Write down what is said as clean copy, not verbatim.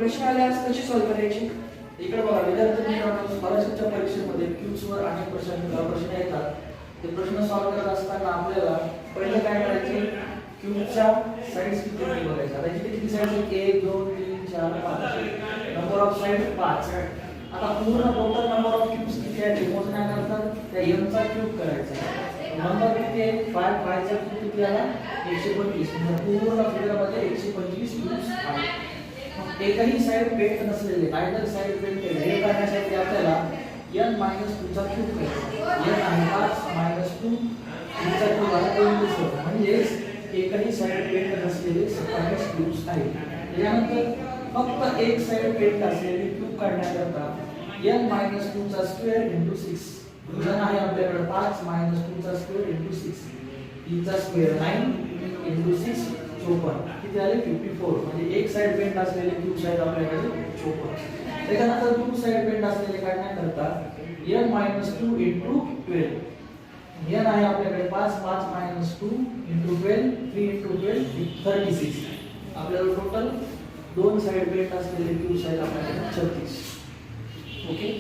प्रश्न आल्यास कशी सॉल्व्ह करायची? इकडे बघा विद्यार्थी मित्रांनो, स्कॉलरशिपच्या परीक्षेमध्ये क्यूजवर अनेक प्रश्न येतात. ते प्रश्न सॉल्व्ह करत असताना आपल्याला पहिले काय करायचे, क्यूबच्या साइड्स किती आहेत बघायचं. आता इथे किती साइड्स आहेत? 1 2 3 4 5. Number of side 5. आता पूर्ण टोटल नंबर ऑफ क्यूब्स किती आहेत ते मोजण्याकरता त्या m चा क्यूब करायचा. नंबर किती आहे? 5. 5 चा क्यूब किती आला? 125. म्हणजे पूर्ण फिगरमध्ये 125 क्यूब्स आहेत. एकही साइड पेंट नसलेले, आयदर साइड पेंटेड हे करण्यासाठी आपल्याला n-2 चा क्यूब करायचा. n आहे 5 -2 चा क्यूब आला 24. म्हणजे एकही साइड पेंट नसलेले 27 क्यूब्स आहेत. त्यानंतर फक्त एक साइड पेंट असलेले क्यूब काढण्याकरता n-2 चा स्क्वेअर * 6. n आहे आपल्याकडे 5 -2 चा स्क्वेअर * 6. 3 चा स्क्वेअर 9 * 6 54. किती आले? 54. म्हणजे एक साइड पेंट असलेले क्यूब्स आहेत आपल्याकडे 54. त्याच्यानंतर टू साइड पेंट असलेले काढण्याकरता n-2 * 12. n आहे आपल्याकडे 5 -2 * 12 3 * 12 36. आपल्याला टोटल दोन साइड पेंट असलेले क्यूब्स आहेत आपल्याकडे 36. ओके.